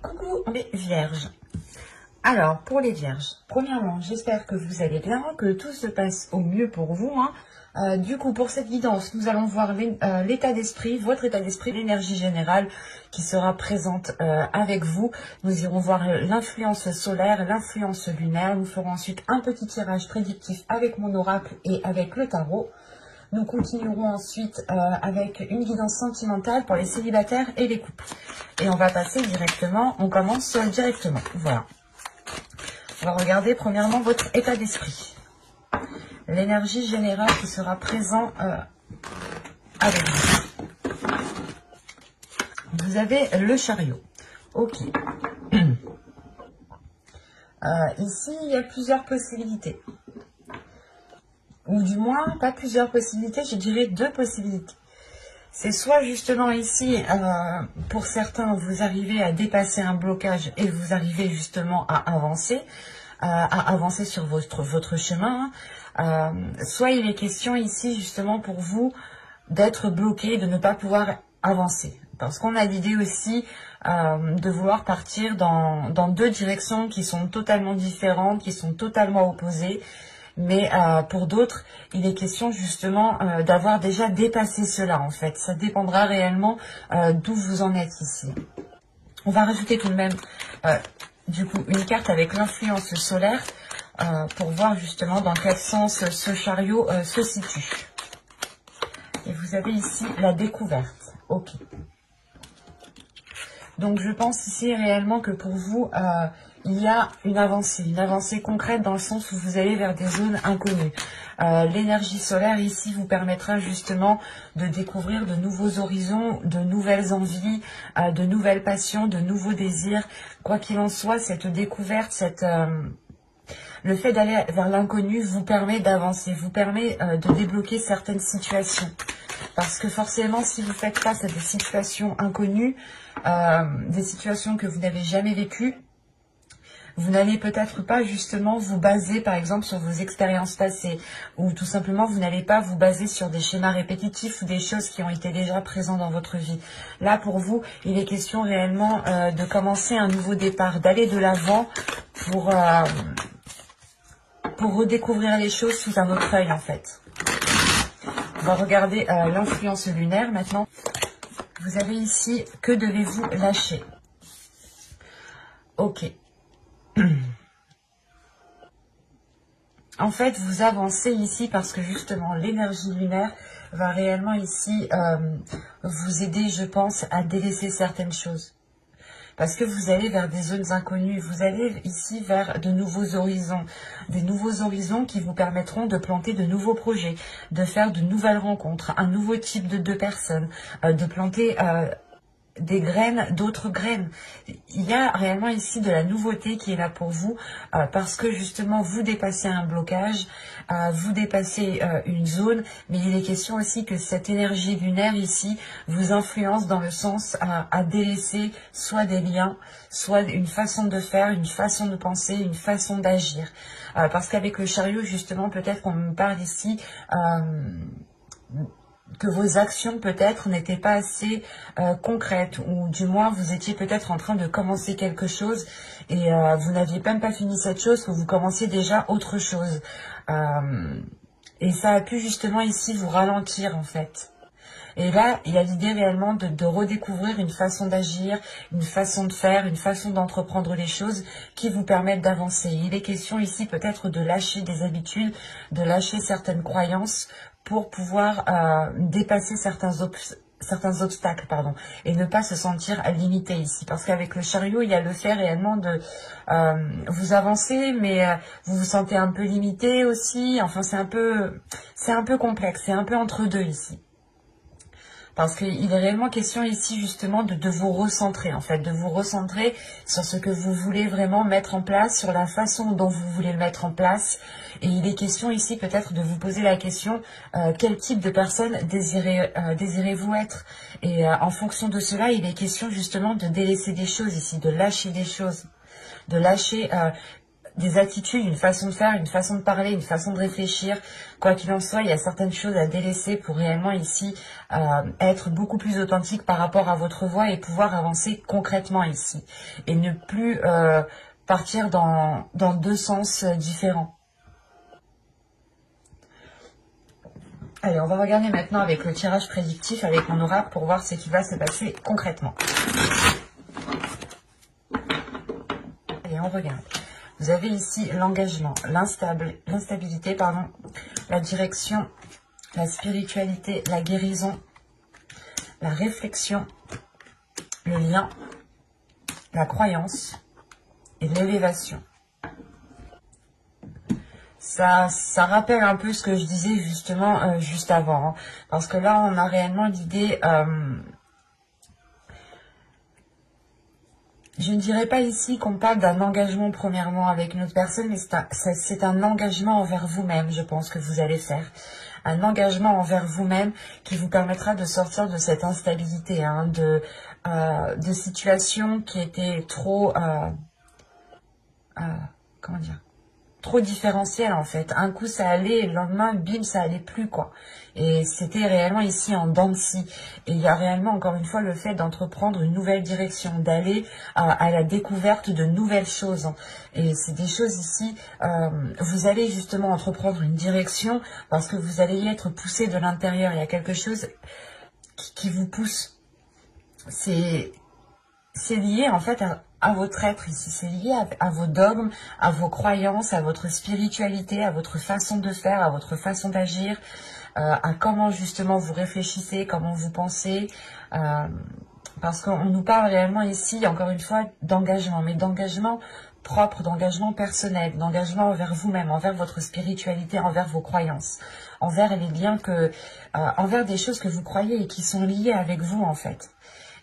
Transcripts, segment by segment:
Coucou les vierges. Alors, pour les vierges, premièrement, j'espère que vous allez bien, que tout se passe au mieux pour vous. Du coup, pour cette guidance, nous allons voir l'état d'esprit, votre état d'esprit, l'énergie générale qui sera présente avec vous. Nous irons voir l'influence solaire, l'influence lunaire. Nous ferons ensuite un petit tirage prédictif avec mon oracle et avec le tarot. Nous continuerons ensuite avec une guidance sentimentale pour les célibataires et les couples. Et on va passer directement, on commence directement. Voilà. On va regarder premièrement votre état d'esprit. L'énergie générale qui sera présente avec vous. Vous avez le chariot. Ok. Ici, il y a plusieurs possibilités. Ou du moins, pas plusieurs possibilités, je dirais 2 possibilités. C'est soit justement ici, pour certains, vous arrivez à dépasser un blocage et vous arrivez justement à avancer sur votre chemin. Soit il est question ici justement pour vous d'être bloqué, de ne pas pouvoir avancer. Parce qu'on a l'idée aussi de vouloir partir dans 2 directions qui sont totalement différentes, qui sont totalement opposées. Mais pour d'autres, il est question justement d'avoir déjà dépassé cela en fait. Ça dépendra réellement d'où vous en êtes ici. On va rajouter tout de même du coup une carte avec l'influence solaire pour voir justement dans quel sens ce chariot se situe. Et vous avez ici la découverte. Ok. Donc je pense ici réellement que pour vous, il y a une avancée concrète dans le sens où vous allez vers des zones inconnues. L'énergie solaire ici vous permettra justement de découvrir de nouveaux horizons, de nouvelles envies, de nouvelles passions, de nouveaux désirs. Quoi qu'il en soit, cette découverte, le fait d'aller vers l'inconnu vous permet d'avancer, vous permet de débloquer certaines situations. Parce que forcément, si vous faites face à des situations inconnues, des situations que vous n'avez jamais vécues, vous n'allez peut-être pas justement vous baser par exemple sur vos expériences passées, ou tout simplement vous n'allez pas vous baser sur des schémas répétitifs ou des choses qui ont été déjà présentes dans votre vie. Là pour vous, il est question réellement de commencer un nouveau départ, d'aller de l'avant pour redécouvrir les choses sous un autre œil en fait. On va regarder l'influence lunaire maintenant. Vous avez ici, que devez-vous lâcher? Ok. En fait, vous avancez ici parce que justement, l'énergie lunaire va réellement ici vous aider, je pense, à délaisser certaines choses. Parce que vous allez vers des zones inconnues, vous allez ici vers de nouveaux horizons. Des nouveaux horizons qui vous permettront de planter de nouveaux projets, de faire de nouvelles rencontres, un nouveau type de personnes, de planter des graines, d'autres graines. Il y a réellement ici de la nouveauté qui est là pour vous parce que justement vous dépassez un blocage, vous dépassez une zone, mais il est question aussi que cette énergie lunaire ici vous influence dans le sens à délaisser soit des liens, soit une façon de faire, une façon de penser, une façon d'agir. Parce qu'avec le chariot justement peut-être qu'on me parle ici que vos actions peut-être n'étaient pas assez concrètes, ou du moins vous étiez peut-être en train de commencer quelque chose et vous n'aviez même pas fini cette chose, que vous commenciez déjà autre chose. Et ça a pu justement ici vous ralentir en fait. Et là, il y a l'idée réellement de redécouvrir une façon d'agir, une façon de faire, une façon d'entreprendre les choses qui vous permettent d'avancer. Il est question ici peut-être de lâcher des habitudes, de lâcher certaines croyances pour pouvoir dépasser certains obstacles, et ne pas se sentir limité ici. Parce qu'avec le chariot, il y a le fait réellement de vous avancer, mais vous vous sentez un peu limité aussi. Enfin, c'est un peu complexe, c'est un peu entre deux ici. Parce qu'il est réellement question ici justement de vous recentrer en fait, de vous recentrer sur ce que vous voulez vraiment mettre en place, sur la façon dont vous voulez le mettre en place. Et il est question ici peut-être de vous poser la question, quel type de personne désirez-vous être? Et en fonction de cela, il est question justement de délaisser des choses ici, de lâcher des choses, de lâcher des attitudes, une façon de faire, une façon de parler, une façon de réfléchir. Quoi qu'il en soit, il y a certaines choses à délaisser pour réellement ici être beaucoup plus authentique par rapport à votre voix et pouvoir avancer concrètement ici. Et ne plus partir dans deux sens différents. Allez, on va regarder maintenant avec le tirage prédictif, avec mon oracle, pour voir ce qui va se passer concrètement. Allez, on regarde. Vous avez ici l'engagement, l'instabilité, la direction, la spiritualité, la guérison, la réflexion, le lien, la croyance et l'élévation. Ça rappelle un peu ce que je disais justement juste avant, hein, parce que là on a réellement l'idée, je ne dirais pas ici qu'on parle d'un engagement premièrement avec une autre personne, mais c'est un engagement envers vous-même, je pense que vous allez faire. Un engagement envers vous-même qui vous permettra de sortir de cette instabilité, hein, de situations qui étaient trop, comment dire, trop différentiel en fait. Un coup ça allait et le lendemain bim ça allait plus quoi. Et c'était réellement ici en dents de scie. Et il y a réellement encore une fois le fait d'entreprendre une nouvelle direction, d'aller à la découverte de nouvelles choses. Et c'est des choses ici, vous allez justement entreprendre une direction parce que vous allez y être poussé de l'intérieur. Il y a quelque chose qui vous pousse. C'est lié en fait à votre être ici, c'est lié à vos dogmes, à vos croyances, à votre spiritualité, à votre façon de faire, à votre façon d'agir, à comment justement vous réfléchissez, comment vous pensez, parce qu'on nous parle réellement ici, encore une fois, d'engagement, mais d'engagement propre, d'engagement personnel, d'engagement envers vous-même, envers votre spiritualité, envers vos croyances, envers les liens envers des choses que vous croyez et qui sont liées avec vous en fait.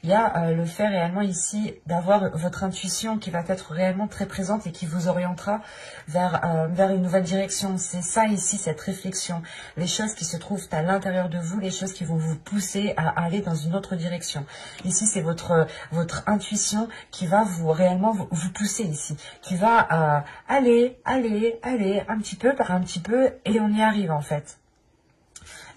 Il y a le fait réellement ici d'avoir votre intuition qui va être réellement très présente et qui vous orientera vers une nouvelle direction. C'est ça ici, cette réflexion. Les choses qui se trouvent à l'intérieur de vous, les choses qui vont vous pousser à aller dans une autre direction. Ici, c'est votre intuition qui va réellement vous pousser ici. Qui va aller, un petit peu par un petit peu et on y arrive en fait.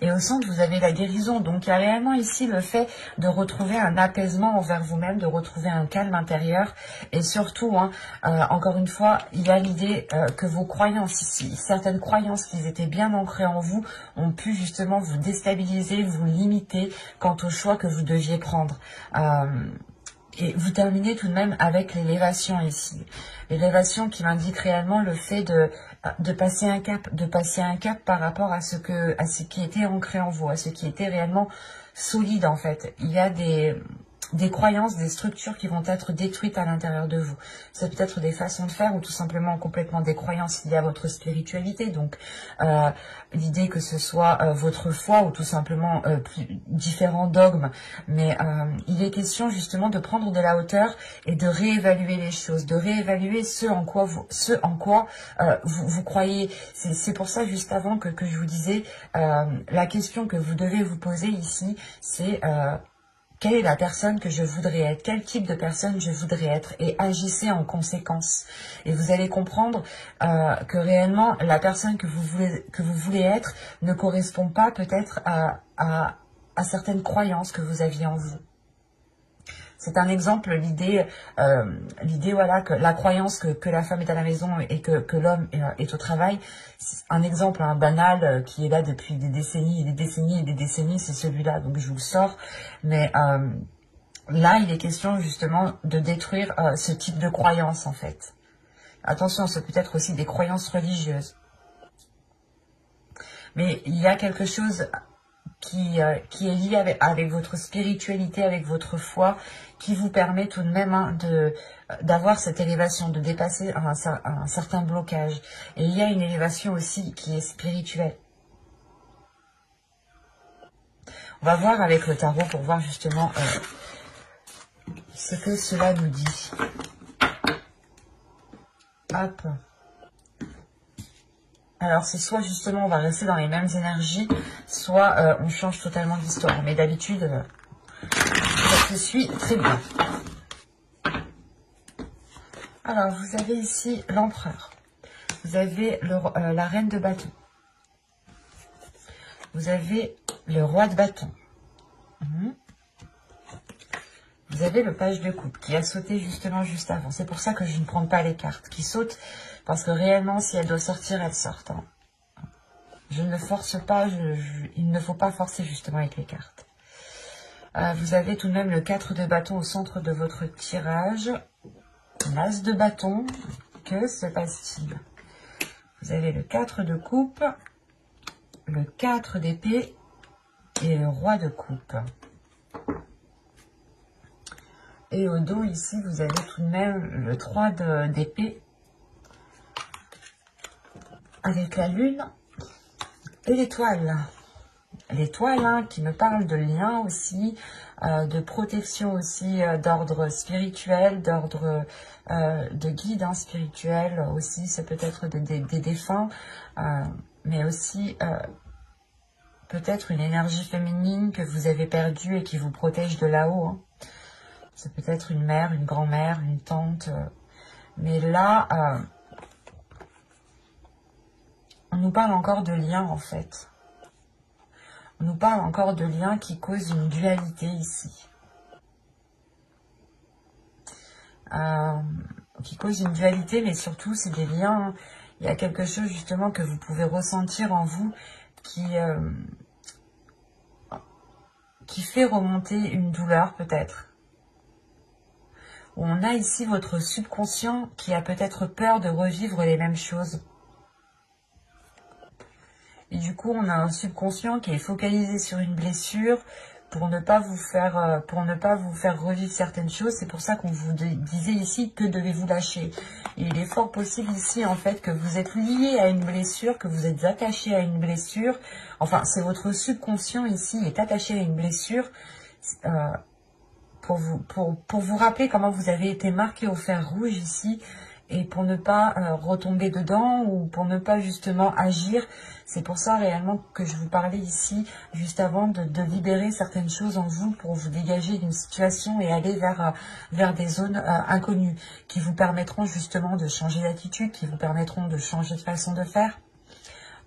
Et au centre, vous avez la guérison. Donc, il y a réellement ici le fait de retrouver un apaisement envers vous-même, de retrouver un calme intérieur. Et surtout, hein, encore une fois, il y a l'idée que vos croyances ici, certaines croyances qui étaient bien ancrées en vous, ont pu justement vous déstabiliser, vous limiter quant au choix que vous deviez prendre. Et vous terminez tout de même avec l'élévation ici. L'élévation qui m'indique réellement le fait de passer un cap, par rapport à ce qui était ancré en vous, à ce qui était réellement solide en fait. Il y a des croyances, des structures qui vont être détruites à l'intérieur de vous. C'est peut-être des façons de faire ou tout simplement complètement des croyances liées à votre spiritualité. Donc l'idée que ce soit votre foi ou tout simplement différents dogmes. Mais il est question justement de prendre de la hauteur et de réévaluer les choses, de réévaluer ce en quoi vous croyez. C'est pour ça juste avant que je vous disais, la question que vous devez vous poser ici, c'est quelle est la personne que je voudrais être? Quel type de personne je voudrais être? Et agissez en conséquence. Et vous allez comprendre que réellement, la personne que vous voulez être ne correspond pas peut-être à certaines croyances que vous aviez en vous. C'est un exemple, l'idée voilà, que la croyance que la femme est à la maison et que l'homme est au travail, c'est un exemple banal qui est là depuis des décennies et des décennies et des décennies, c'est celui-là, donc je vous le sors. Mais là, il est question justement de détruire ce type de croyance en fait. Attention, c'est peut-être aussi des croyances religieuses. Mais il y a quelque chose qui est lié avec votre spiritualité, avec votre foi, qui vous permet tout de même d'avoir cette élévation, de dépasser un certain blocage. Et il y a une élévation aussi qui est spirituelle. On va voir avec le tarot pour voir justement ce que cela nous dit. Hop. Alors, c'est soit justement on va rester dans les mêmes énergies, soit on change totalement d'histoire. Mais d'habitude, ça se suit très bien. Alors, vous avez ici l'empereur. vous avez la reine de bâton. Vous avez le roi de bâton. Vous avez le page de coupe qui a sauté justement juste avant. C'est pour ça que je ne prends pas les cartes qui sautent. Parce que réellement, si elle doit sortir, elle sort. Hein. Je ne force pas. Il ne faut pas forcer justement avec les cartes. Vous avez tout de même le 4 de bâton au centre de votre tirage. L'as de bâton. Que se passe-t-il? Vous avez le 4 de coupe. Le 4 d'épée. Et le roi de coupe. Et au dos, ici, vous avez tout de même le 3 d'épée. Avec la lune et l'étoile. L'étoile hein, qui me parle de lien aussi, de protection aussi, d'ordre spirituel, d'ordre de guide hein, spirituel aussi. Ça peut être des défunts, mais aussi peut-être une énergie féminine que vous avez perdue et qui vous protège de là-haut. Hein. Ça peut être une mère, une grand-mère, une tante. Mais là, on nous parle encore de liens en fait. On nous parle encore de liens qui causent une dualité ici. Qui causent une dualité, mais surtout c'est des liens. Il y a quelque chose justement que vous pouvez ressentir en vous qui fait remonter une douleur peut-être. On a ici votre subconscient qui a peut-être peur de revivre les mêmes choses. Et du coup, on a un subconscient qui est focalisé sur une blessure pour ne pas vous faire revivre certaines choses. C'est pour ça qu'on vous disait ici que devez-vous lâcher. Et il est fort possible ici, en fait, que vous êtes lié à une blessure, que vous êtes attaché à une blessure. Enfin, c'est votre subconscient ici est attaché à une blessure. Pour vous rappeler comment vous avez été marqué au fer rouge ici et pour ne pas retomber dedans ou pour ne pas justement agir. C'est pour ça réellement que je vous parlais ici juste avant de libérer certaines choses en vous pour vous dégager d'une situation et aller vers des zones inconnues qui vous permettront justement de changer d'attitude, qui vous permettront de changer de façon de faire,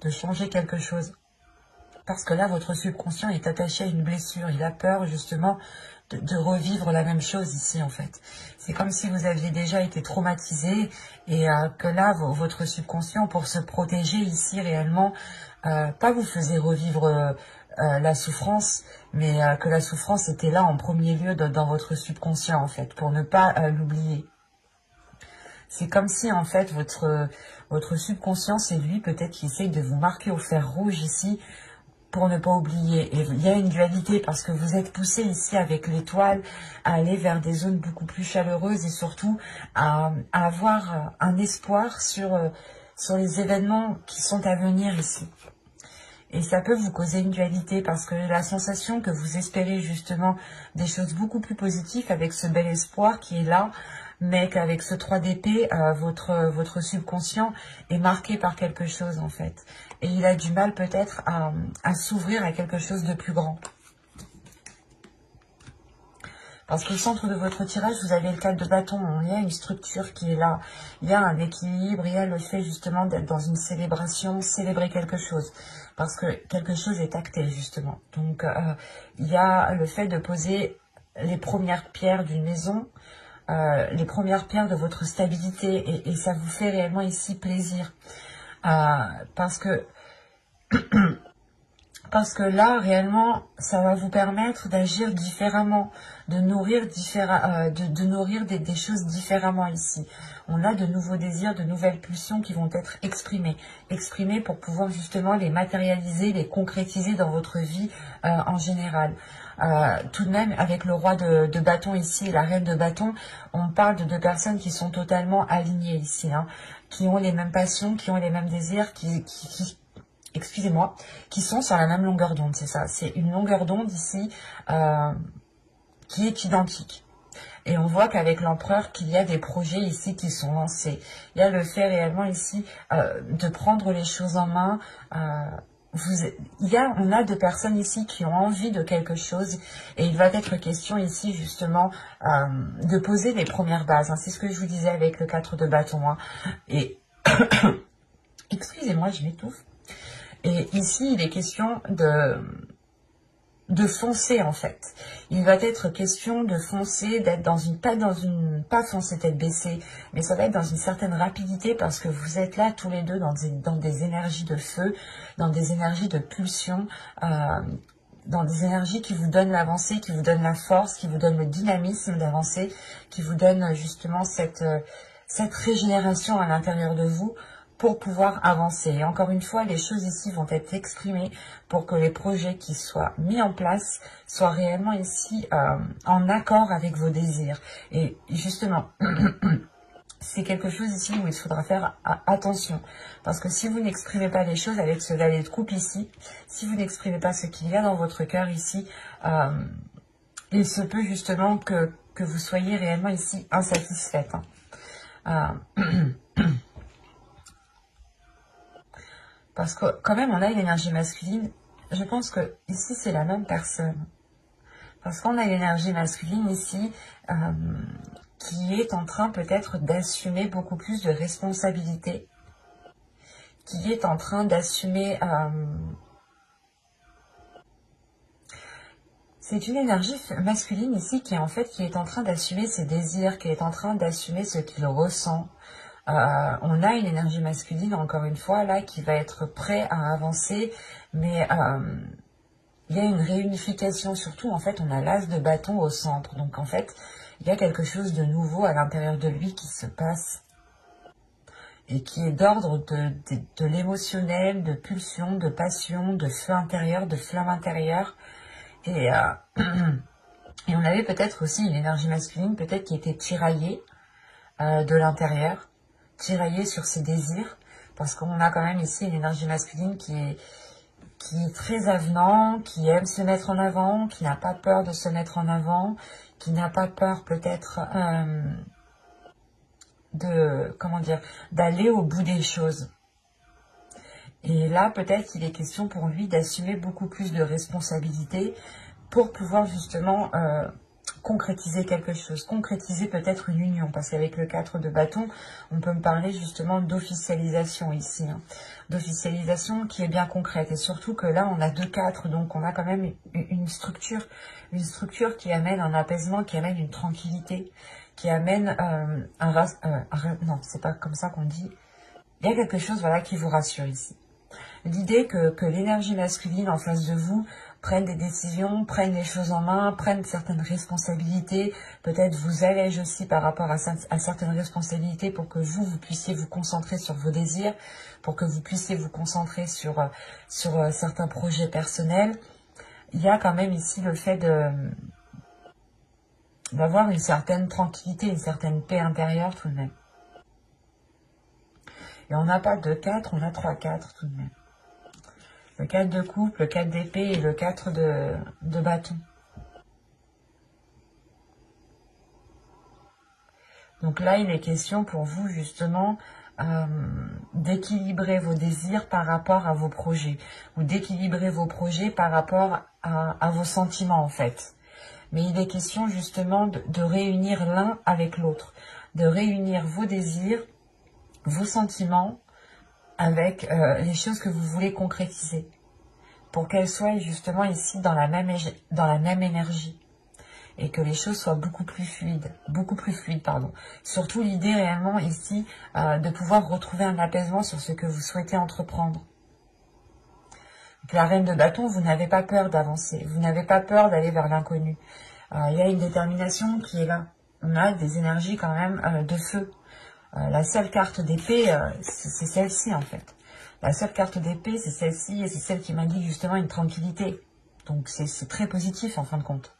de changer quelque chose. Parce que là, votre subconscient est attaché à une blessure. Il a peur justement de revivre la même chose ici en fait. C'est comme si vous aviez déjà été traumatisé et que là, votre subconscient, pour se protéger ici réellement, pas vous faisait revivre la souffrance, mais que la souffrance était là en premier lieu dans votre subconscient en fait, pour ne pas l'oublier. C'est comme si en fait votre subconscient, c'est lui peut-être qui essaye de vous marquer au fer rouge ici, pour ne pas oublier. Et il y a une dualité parce que vous êtes poussé ici avec l'étoile à aller vers des zones beaucoup plus chaleureuses et surtout à avoir un espoir sur les événements qui sont à venir ici. Et ça peut vous causer une dualité parce que la sensation que vous espérez justement des choses beaucoup plus positives avec ce bel espoir qui est là, mais qu'avec ce 3 d'épée, votre subconscient est marqué par quelque chose en fait. Et il a du mal peut-être à s'ouvrir à quelque chose de plus grand. Parce qu'au centre de votre tirage, vous avez le 4 de bâton. Il y a une structure qui est là. Il y a un équilibre. Il y a le fait justement d'être dans une célébration, célébrer quelque chose. Parce que quelque chose est acté justement. Donc il y a le fait de poser les premières pierres d'une maison. Les premières pierres de votre stabilité et ça vous fait réellement ici plaisir parce que là réellement ça va vous permettre d'agir différemment, de nourrir des choses différemment ici. On a de nouveaux désirs, de nouvelles pulsions qui vont être exprimées pour pouvoir justement les matérialiser, les concrétiser dans votre vie en général. Tout de même, avec le roi de bâton ici et la reine de bâton, on parle de deux personnes qui sont totalement alignées ici, hein, qui ont les mêmes passions, qui ont les mêmes désirs, excusez-moi, qui sont sur la même longueur d'onde, c'est ça. C'est une longueur d'onde ici qui est identique. Et on voit qu'avec l'empereur, qu'il y a des projets ici qui sont lancés. Il y a le fait réellement ici de prendre les choses en main. On a deux personnes ici qui ont envie de quelque chose et il va être question ici justement de poser les premières bases. Hein. C'est ce que je vous disais avec le 4 de bâton. Hein. Et Excusez-moi, je m'étouffe. Et ici, il est question de foncer en fait. Il va être question de foncer, d'être dans une, pas foncer tête baissée, mais ça va être dans une certaine rapidité parce que vous êtes là tous les deux dans des énergies de feu, dans des énergies de pulsion, dans des énergies qui vous donnent l'avancée, qui vous donnent la force, qui vous donnent le dynamisme d'avancer, qui vous donnent justement cette régénération à l'intérieur de vous pour pouvoir avancer. Et encore une fois, les choses ici vont être exprimées pour que les projets qui soient mis en place soient réellement ici en accord avec vos désirs. Et justement, c'est quelque chose ici où il faudra faire attention. Parce que si vous n'exprimez pas les choses avec ce valet de coupe ici, si vous n'exprimez pas ce qu'il y a dans votre cœur ici, il se peut justement que vous soyez réellement ici insatisfaite. Parce que quand même, on a une énergie masculine. Je pense que ici, c'est la même personne. Parce qu'on a l'énergie masculine ici qui est en train peut-être d'assumer beaucoup plus de responsabilités. Qui est en train d'assumer... c'est une énergie masculine ici qui est en train d'assumer ses désirs, qui est en train d'assumer ce qu'il ressent. On a une énergie masculine, encore une fois, là, qui va être prêt à avancer, mais il y a une réunification, surtout, en fait, on a l'as de bâton au centre, donc, en fait, il y a quelque chose de nouveau à l'intérieur de lui qui se passe, et qui est d'ordre de l'émotionnel, de pulsion, de passion, de feu intérieur, de flamme intérieure, et on avait peut-être aussi une énergie masculine, peut-être qui était tiraillée de l'intérieur, tiraillé sur ses désirs, parce qu'on a quand même ici une énergie masculine qui est très avenant, qui aime se mettre en avant, qui n'a pas peur de se mettre en avant, qui n'a pas peur peut-être d'aller au bout des choses. Et là, peut-être qu'il est question pour lui d'assumer beaucoup plus de responsabilités pour pouvoir justement concrétiser quelque chose, concrétiser peut-être une union, parce qu'avec le 4 de bâton, on peut me parler justement d'officialisation ici, hein, d'officialisation qui est bien concrète, et surtout que là, on a 2-4, donc on a quand même une structure qui amène un apaisement, qui amène une tranquillité, qui amène non, c'est pas comme ça qu'on dit, il y a quelque chose, voilà, qui vous rassure ici. L'idée que l'énergie masculine en face de vous prenne des décisions, prenne les choses en main, prenne certaines responsabilités, peut-être vous allège aussi par rapport à certaines responsabilités pour que vous puissiez vous concentrer sur vos désirs, pour que vous puissiez vous concentrer sur certains projets personnels. Il y a quand même ici le fait d'avoir une certaine tranquillité, une certaine paix intérieure tout de même. Et on n'a pas 2-4, on a 3-4 tout de même. Le 4 de coupe, le 4 d'épée et le 4 de bâton. Donc là, il est question pour vous justement d'équilibrer vos désirs par rapport à vos projets. Ou d'équilibrer vos projets par rapport à vos sentiments en fait. Mais il est question justement de réunir l'un avec l'autre. De réunir vos désirs, vos sentiments, avec les choses que vous voulez concrétiser, pour qu'elles soient justement ici dans la même énergie, et que les choses soient beaucoup plus fluides, pardon. Surtout l'idée réellement ici de pouvoir retrouver un apaisement sur ce que vous souhaitez entreprendre. Donc, la reine de bâton, vous n'avez pas peur d'avancer, vous n'avez pas peur d'aller vers l'inconnu. Il y a une détermination qui est là. On a des énergies quand même de feu. La seule carte d'épée, c'est celle-ci en fait. La seule carte d'épée, c'est celle-ci, et c'est celle qui m'indique justement une tranquillité. Donc c'est très positif en fin de compte.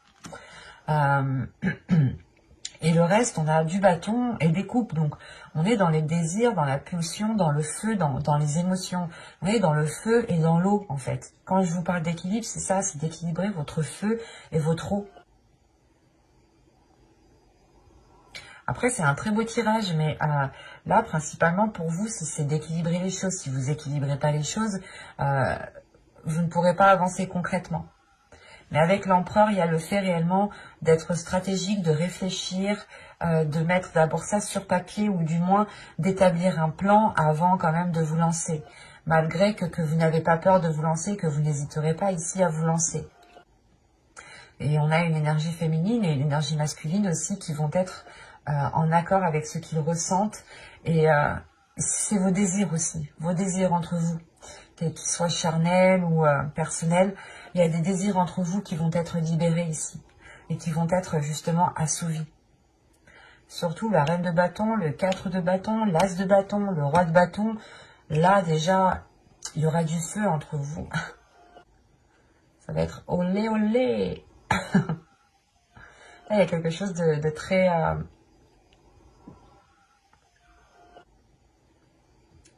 Et le reste, on a du bâton et des coupes. Donc on est dans les désirs, dans la pulsion, dans le feu, dans les émotions. On est dans le feu et dans l'eau en fait. Quand je vous parle d'équilibre, c'est ça, c'est d'équilibrer votre feu et votre eau. Après, c'est un très beau tirage, mais là, principalement, pour vous, c'est d'équilibrer les choses. Si vous n'équilibrez pas les choses, vous ne pourrez pas avancer concrètement. Mais avec l'empereur, il y a le fait réellement d'être stratégique, de réfléchir, de mettre d'abord ça sur papier ou du moins d'établir un plan avant quand même de vous lancer. Malgré que vous n'avez pas peur de vous lancer, que vous n'hésiterez pas ici à vous lancer. Et on a une énergie féminine et une énergie masculine aussi qui vont être en accord avec ce qu'ils ressentent. Et c'est vos désirs aussi, vos désirs entre vous, qu'ils soient charnels ou personnels. Il y a des désirs entre vous qui vont être libérés ici et qui vont être justement assouvis. Surtout la reine de bâton, le 4 de bâton, l'as de bâton, le roi de bâton. Là déjà, il y aura du feu entre vous. Ça va être olé olé. Là, il y a quelque chose de très...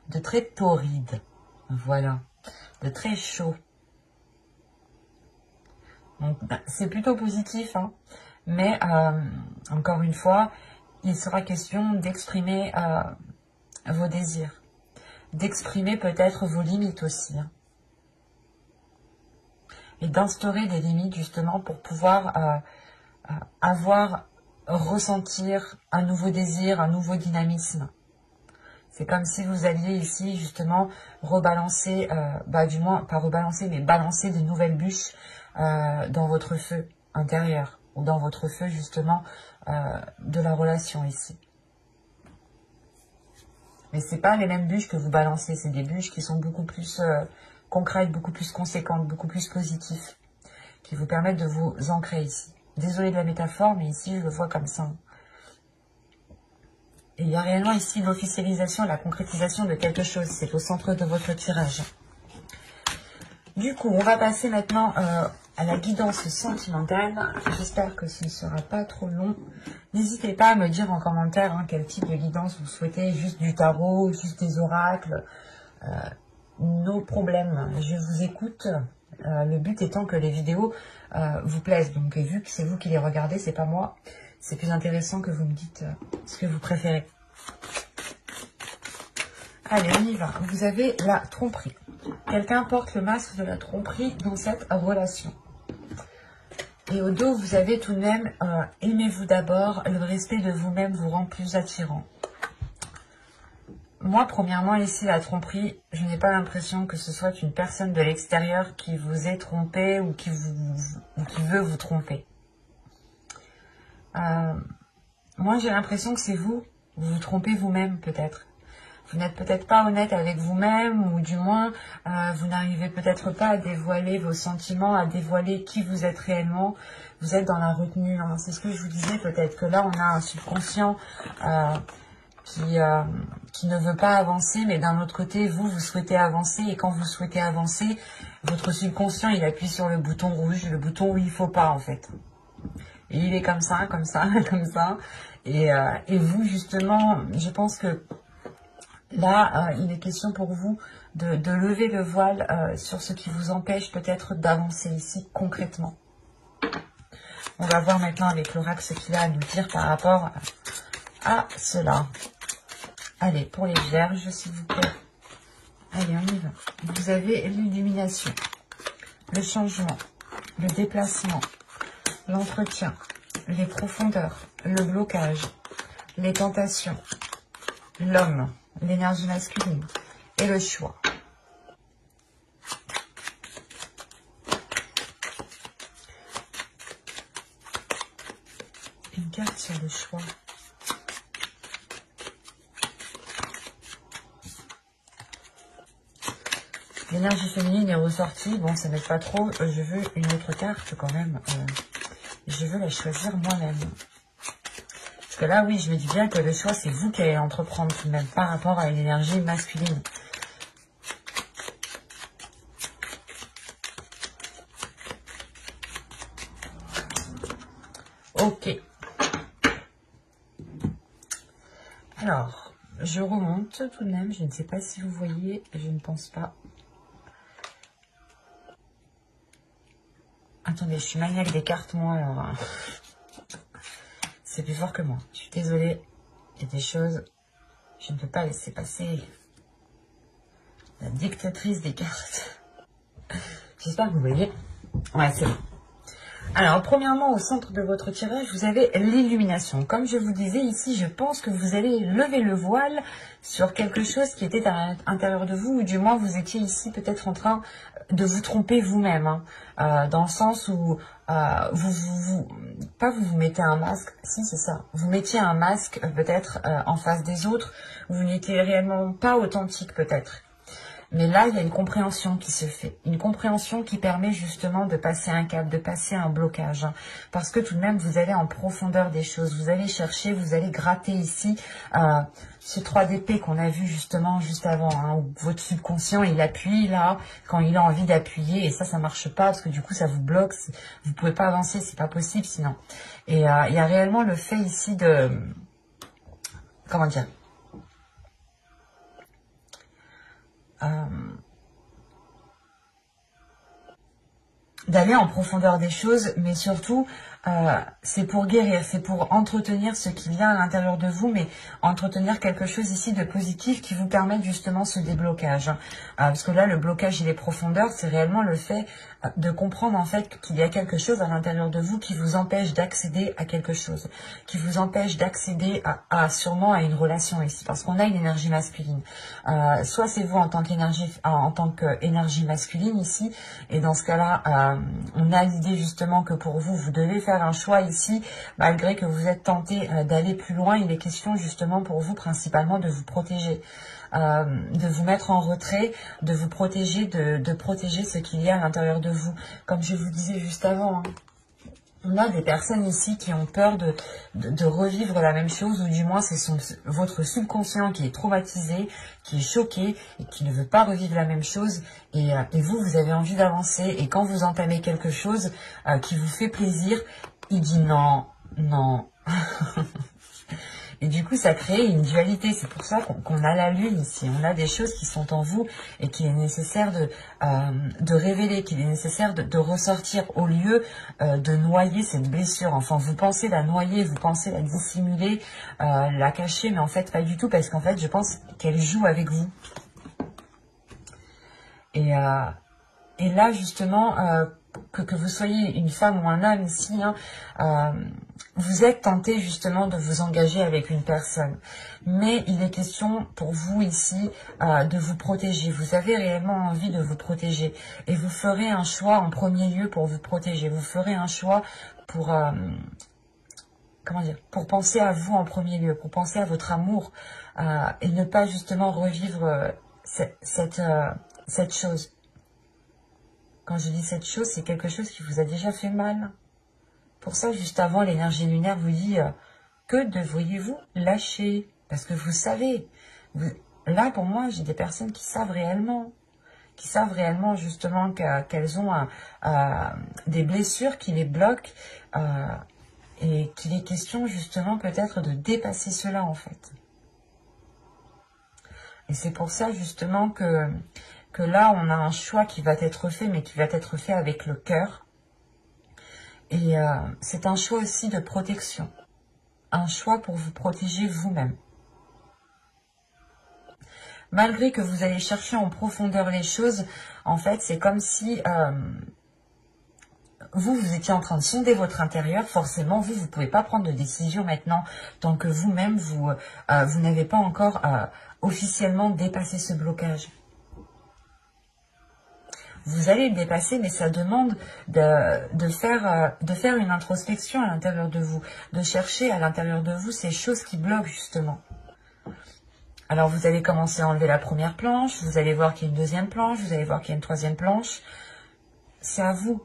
de très torride. Voilà. De très chaud. Donc, c'est plutôt positif, hein. Mais, encore une fois, il sera question d'exprimer vos désirs. D'exprimer peut-être vos limites aussi. Hein. Et d'instaurer des limites, justement, pour pouvoir ressentir un nouveau désir, un nouveau dynamisme. C'est comme si vous alliez ici, justement, rebalancer, du moins, pas rebalancer, mais balancer de nouvelles bûches dans votre feu intérieur, ou dans votre feu, justement, de la relation ici. Mais c'est pas les mêmes bûches que vous balancez, c'est des bûches qui sont beaucoup plus concrètes, beaucoup plus conséquentes, beaucoup plus positives, qui vous permettent de vous ancrer ici. Désolée de la métaphore, mais ici, je le vois comme ça. Et il y a réellement ici l'officialisation, la concrétisation de quelque chose. C'est au centre de votre tirage. Du coup, on va passer maintenant à la guidance sentimentale. J'espère que ce ne sera pas trop long. N'hésitez pas à me dire en commentaire quel type de guidance vous souhaitez. Juste du tarot, juste des oracles. Nos problèmes. Je vous écoute. Le but étant que les vidéos vous plaisent. Donc, vu que c'est vous qui les regardez, c'est pas moi. C'est plus intéressant que vous me dites ce que vous préférez. Allez, on y va. Vous avez la tromperie. Quelqu'un porte le masque de la tromperie dans cette relation. Et au dos, vous avez tout de même aimez-vous d'abord. Le respect de vous-même vous rend plus attirant. Moi, premièrement, ici, la tromperie, je n'ai pas l'impression que ce soit une personne de l'extérieur qui vous ait trompé ou qui veut vous tromper. Moi, j'ai l'impression que c'est vous vous trompez vous-même, peut-être. Vous n'êtes peut-être pas honnête avec vous-même, ou du moins, vous n'arrivez peut-être pas à dévoiler vos sentiments, à dévoiler qui vous êtes réellement. Vous êtes dans la retenue. Hein. C'est ce que je vous disais, peut-être que là, on a un subconscient qui ne veut pas avancer, mais d'un autre côté, vous souhaitez avancer, et quand vous souhaitez avancer, votre subconscient, il appuie sur le bouton rouge, le bouton où il ne faut pas, en fait. Et il est comme ça, comme ça, comme ça. Et vous, justement, je pense que là, il est question pour vous de lever le voile sur ce qui vous empêche peut-être d'avancer ici concrètement. On va voir maintenant avec l'oracle ce qu'il a à nous dire par rapport à cela. Allez, pour les vierges, s'il vous plaît. Allez, on y va. Vous avez l'illumination, le changement, le déplacement, l'entretien, les profondeurs, le blocage, les tentations, l'homme, l'énergie masculine et le choix. Une carte sur le choix. L'énergie féminine est ressortie. Bon, ça n'aide pas trop. Je veux une autre carte quand même. Je veux la choisir moi-même. Parce que là, oui, je me dis bien que le choix, c'est vous qui allez entreprendre tout de même par rapport à une énergie masculine. Ok. Alors, je remonte tout de même. Je ne sais pas si vous voyez. Je ne pense pas. Attendez, je suis maniaque des cartes, moi, alors... C'est plus fort que moi. Je suis désolée. Il y a des choses... Je ne peux pas laisser passer. La dictatrice des cartes. J'espère que vous voyez. Ouais, c'est bon. Alors, premièrement, au centre de votre tirage, vous avez l'illumination. Comme je vous disais ici, je pense que vous allez lever le voile sur quelque chose qui était à l'intérieur de vous, ou du moins vous étiez ici peut-être en train de vous tromper vous-même, hein, dans le sens où pas vous mettez un masque, si c'est ça, vous mettiez un masque peut-être en face des autres, vous n'étiez réellement pas authentique peut-être. Mais là, il y a une compréhension qui se fait. Une compréhension qui permet justement de passer un cap, de passer un blocage. Hein. Parce que tout de même, vous allez en profondeur des choses. Vous allez chercher, vous allez gratter ici ce 3 d'épée qu'on a vu justement juste avant. Hein, où votre subconscient, il appuie là, quand il a envie d'appuyer. Et ça marche pas parce que du coup, ça vous bloque. Vous pouvez pas avancer, c'est pas possible sinon. Et il y a réellement le fait ici de... Comment dire d'aller en profondeur des choses, mais surtout, c'est pour guérir, c'est pour entretenir ce qu'il y a à l'intérieur de vous, mais entretenir quelque chose ici de positif qui vous permette justement ce déblocage. Parce que là, le blocage et les profondeurs, c'est réellement le fait de comprendre en fait qu'il y a quelque chose à l'intérieur de vous qui vous empêche d'accéder à quelque chose, qui vous empêche d'accéder sûrement à une relation ici, parce qu'on a une énergie masculine. Soit c'est vous en tant qu'énergie masculine ici, et dans ce cas-là, on a l'idée justement que pour vous, vous devez faire un choix ici, malgré que vous êtes tenté d'aller plus loin. Il est question justement pour vous principalement de vous protéger, de vous mettre en retrait, de vous protéger, de protéger ce qu'il y a à l'intérieur de vous. Comme je vous disais juste avant, hein. On a des personnes ici qui ont peur de revivre la même chose, ou du moins c'est votre subconscient qui est traumatisé, qui est choqué et qui ne veut pas revivre la même chose. Et vous avez envie d'avancer. Et quand vous entamez quelque chose qui vous fait plaisir, il dit non, non. Et du coup, ça crée une dualité. C'est pour ça qu'on a la lune ici. On a des choses qui sont en vous et qu'il est nécessaire de révéler, qu'il est nécessaire de ressortir au lieu de noyer cette blessure. Enfin, vous pensez la noyer, vous pensez la dissimuler, la cacher, mais en fait, pas du tout, parce qu'en fait, je pense qu'elle joue avec vous. Et là, justement... que vous soyez une femme ou un homme ici, hein, vous êtes tenté justement de vous engager avec une personne. Mais il est question pour vous ici de vous protéger. Vous avez réellement envie de vous protéger. Et vous ferez un choix en premier lieu pour vous protéger. Vous ferez un choix pour... comment dire, pour penser à vous en premier lieu, pour penser à votre amour et ne pas justement revivre cette chose. Quand je dis cette chose, c'est quelque chose qui vous a déjà fait mal. Pour ça, juste avant, l'énergie lunaire vous dit que devriez-vous lâcher? Parce que vous savez. Là, pour moi, j'ai des personnes qui savent réellement justement qu'elles ont des blessures qui les bloquent et qu'il est question justement peut-être de dépasser cela en fait. Et c'est pour ça justement que là, on a un choix qui va être fait, mais qui va être fait avec le cœur. Et c'est un choix aussi de protection. Un choix pour vous protéger vous-même. Malgré que vous allez chercher en profondeur les choses, en fait, c'est comme si vous étiez en train de sonder votre intérieur. Forcément, vous ne pouvez pas prendre de décision maintenant, tant que vous-même, vous n'avez pas encore officiellement dépassé ce blocage. Vous allez le dépasser, mais ça demande de faire une introspection à l'intérieur de vous, de chercher à l'intérieur de vous ces choses qui bloquent justement. Alors vous allez commencer à enlever la première planche, vous allez voir qu'il y a une deuxième planche, vous allez voir qu'il y a une troisième planche. C'est à vous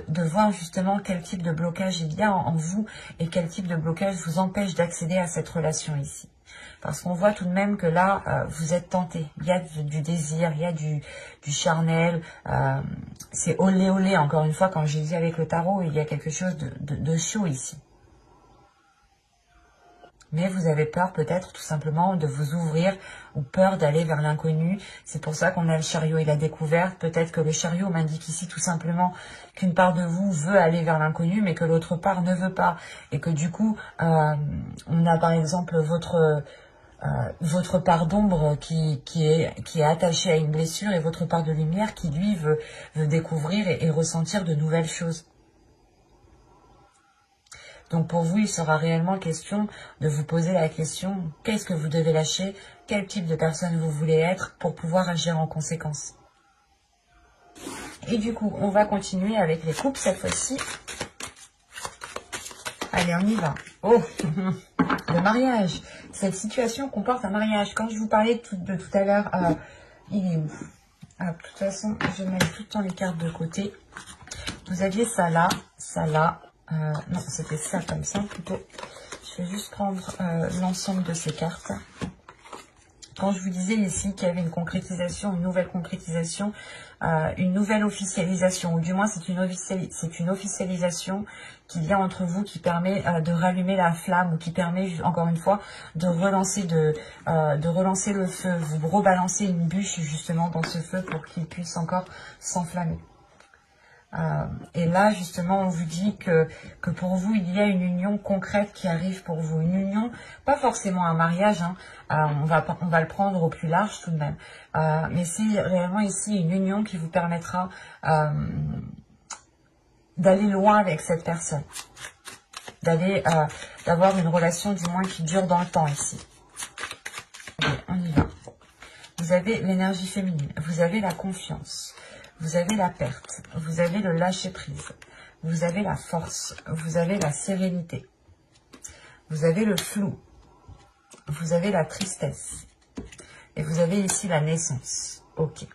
de voir justement quel type de blocage il y a en vous et quel type de blocage vous empêche d'accéder à cette relation ici. Parce qu'on voit tout de même que là, vous êtes tenté. Il y a du désir, il y a du charnel. C'est olé olé, encore une fois, quand j'ai dit avec le tarot, il y a quelque chose de chaud ici. Mais vous avez peur peut-être tout simplement de vous ouvrir ou peur d'aller vers l'inconnu. C'est pour ça qu'on a le chariot et la découverte. Peut-être que le chariot m'indique ici tout simplement qu'une part de vous veut aller vers l'inconnu, mais que l'autre part ne veut pas. Et que du coup, on a par exemple votre part d'ombre qui est attachée à une blessure et votre part de lumière qui lui veut découvrir et ressentir de nouvelles choses. Donc pour vous, il sera réellement question de vous poser la question, qu'est-ce que vous devez lâcher, quel type de personne vous voulez être pour pouvoir agir en conséquence. Et du coup, on va continuer avec les couples cette fois-ci. Allez, on y va. Oh, le mariage. Cette situation comporte un mariage. Quand je vous parlais de tout à l'heure, il est où? De toute façon, je vais mettre tout le temps les cartes de côté. Vous aviez ça là, ça là. Non, c'était ça comme ça plutôt. Je vais juste prendre l'ensemble de ces cartes. Quand je vous disais ici qu'il y avait une concrétisation, une nouvelle concrétisation, une nouvelle officialisation, ou du moins c'est une officialisation qu'il y a entre vous qui permet de rallumer la flamme, ou qui permet, encore une fois, de relancer le feu. Vous rebalancez une bûche justement dans ce feu pour qu'il puisse encore s'enflammer. Et là, justement, on vous dit que pour vous, il y a une union concrète qui arrive pour vous. Une union, pas forcément un mariage, hein, on va le prendre au plus large tout de même. Mais c'est réellement ici une union qui vous permettra d'aller loin avec cette personne. D'avoir une relation du moins qui dure dans le temps ici. Allez, on y va. Vous avez l'énergie féminine, vous avez la confiance. Vous avez la perte, vous avez le lâcher-prise, vous avez la force, vous avez la sérénité, vous avez le flou, vous avez la tristesse, et vous avez ici la naissance. Ok.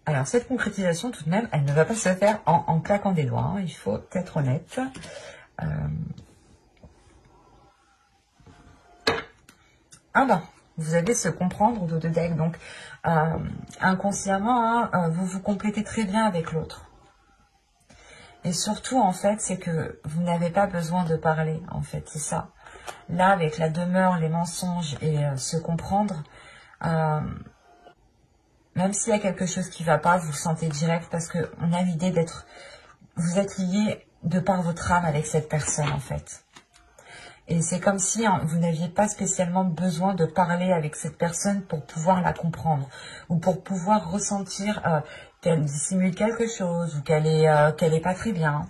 Alors, cette concrétisation, tout de même, elle ne va pas se faire en claquant des doigts, hein, il faut être honnête. Ah ben, vous avez se comprendre de deck, donc inconsciemment, hein, vous vous complétez très bien avec l'autre. Et surtout, en fait, c'est que vous n'avez pas besoin de parler, en fait, c'est ça. Là, avec la demeure, les mensonges et se comprendre, même s'il y a quelque chose qui ne va pas, vous le sentez direct parce qu'on a l'idée d'être... Vous êtes lié de par votre âme avec cette personne, en fait. Et c'est comme si vous n'aviez pas spécialement besoin de parler avec cette personne pour pouvoir la comprendre ou pour pouvoir ressentir qu'elle dissimule quelque chose ou qu'elle est pas très bien.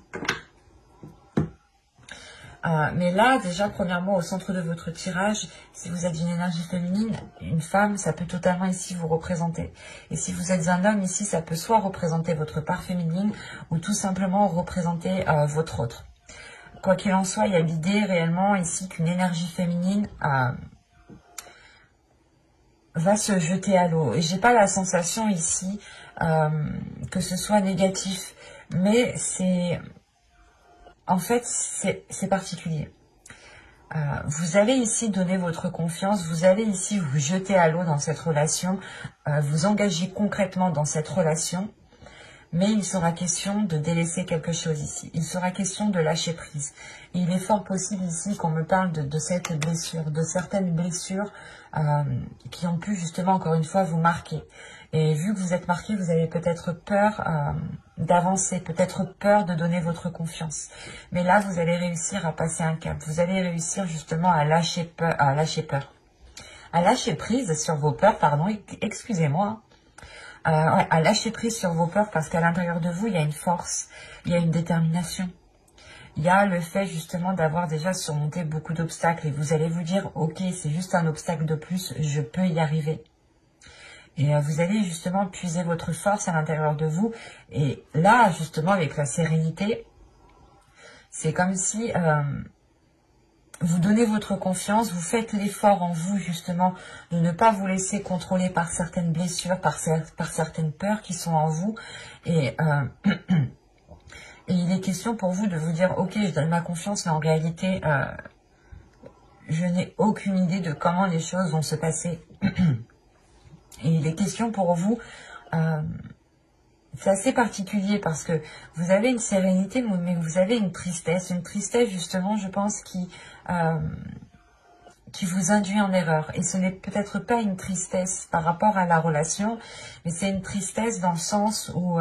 Mais là, déjà, premièrement, au centre de votre tirage, si vous êtes une énergie féminine, une femme, ça peut totalement ici vous représenter. Et si vous êtes un homme, ici, ça peut soit représenter votre part féminine ou tout simplement représenter votre autre. Quoi qu'il en soit, il y a l'idée réellement ici qu'une énergie féminine va se jeter à l'eau. Et j'ai pas la sensation ici que ce soit négatif, mais c'est en fait c'est particulier. Vous allez ici donner votre confiance, vous allez ici vous jeter à l'eau dans cette relation, vous engager concrètement dans cette relation. Mais il sera question de délaisser quelque chose ici. Il sera question de lâcher prise. Et il est fort possible ici qu'on me parle de cette blessure, de certaines blessures qui ont pu justement, encore une fois, vous marquer. Et vu que vous êtes marqué, vous avez peut-être peur d'avancer, peut-être peur de donner votre confiance. Mais là, vous allez réussir à passer un cap. Vous allez réussir justement à lâcher peur, à lâcher prise sur vos peurs, pardon, excusez-moi. À lâcher prise sur vos peurs parce qu'à l'intérieur de vous, il y a une force, il y a une détermination. Il y a le fait justement d'avoir déjà surmonté beaucoup d'obstacles et vous allez vous dire, ok, c'est juste un obstacle de plus, je peux y arriver. Et vous allez justement puiser votre force à l'intérieur de vous. Et là, justement, avec la sérénité, c'est comme si... vous donnez votre confiance, vous faites l'effort en vous justement de ne pas vous laisser contrôler par certaines blessures, par certaines peurs qui sont en vous. Et il est question pour vous de vous dire, ok, je donne ma confiance, mais en réalité, je n'ai aucune idée de comment les choses vont se passer. Et il est question pour vous... c'est assez particulier parce que vous avez une sérénité, mais vous avez une tristesse justement, je pense, qui vous induit en erreur. Et ce n'est peut-être pas une tristesse par rapport à la relation, mais c'est une tristesse dans le sens où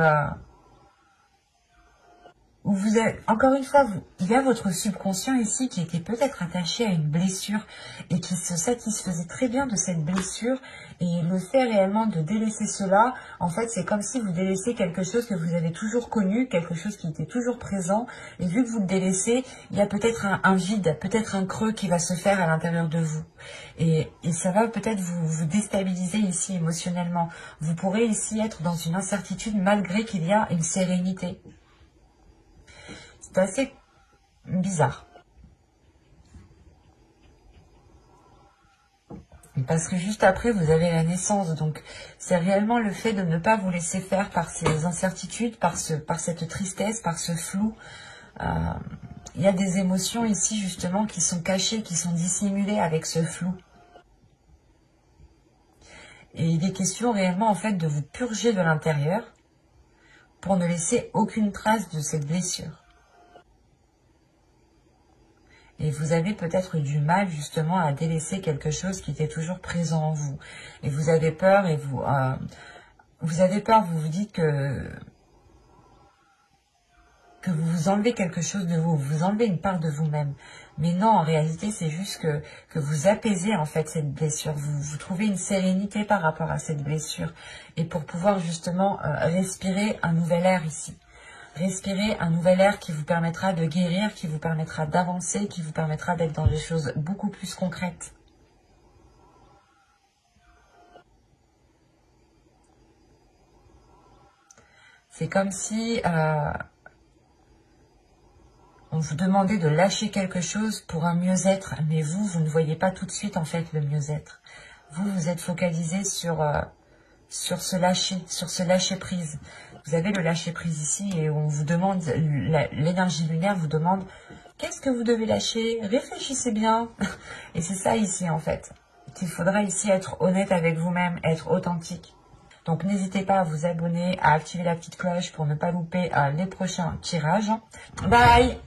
où vous êtes, encore une fois, il y a votre subconscient ici qui était peut-être attaché à une blessure et qui se satisfaisait très bien de cette blessure, et le fait réellement de délaisser cela, en fait, c'est comme si vous délaissez quelque chose que vous avez toujours connu, quelque chose qui était toujours présent, et vu que vous le délaissez, il y a peut-être un vide, peut-être un creux qui va se faire à l'intérieur de vous. Et ça va peut-être vous déstabiliser ici émotionnellement. Vous pourrez ici être dans une incertitude malgré qu'il y a une sérénité. C'est assez bizarre. Parce que juste après, vous avez la naissance. Donc, c'est réellement le fait de ne pas vous laisser faire par ces incertitudes, par cette tristesse, par ce flou. Il y a des émotions ici, justement, qui sont cachées, qui sont dissimulées avec ce flou. Et il est question réellement, en fait, de vous purger de l'intérieur pour ne laisser aucune trace de cette blessure. Et vous avez peut-être du mal justement à délaisser quelque chose qui était toujours présent en vous. Et vous avez peur et vous avez peur, vous vous dites que vous vous enlevez quelque chose de vous, vous enlevez une part de vous-même. Mais non, en réalité, c'est juste que vous apaisez en fait cette blessure. Vous trouvez une sérénité par rapport à cette blessure. Et pour pouvoir justement respirer un nouvel air ici. Respirer un nouvel air qui vous permettra de guérir, qui vous permettra d'avancer, qui vous permettra d'être dans des choses beaucoup plus concrètes. C'est comme si on vous demandait de lâcher quelque chose pour un mieux-être, mais vous ne voyez pas tout de suite en fait le mieux-être. Vous êtes focalisé sur ce lâcher prise. Vous avez le lâcher prise ici et on vous demande, l'énergie lunaire vous demande, qu'est-ce que vous devez lâcher? Réfléchissez bien. Et c'est ça ici en fait. Il faudra ici être honnête avec vous-même, être authentique. Donc n'hésitez pas à vous abonner, à activer la petite cloche pour ne pas louper les prochains tirages. Bye!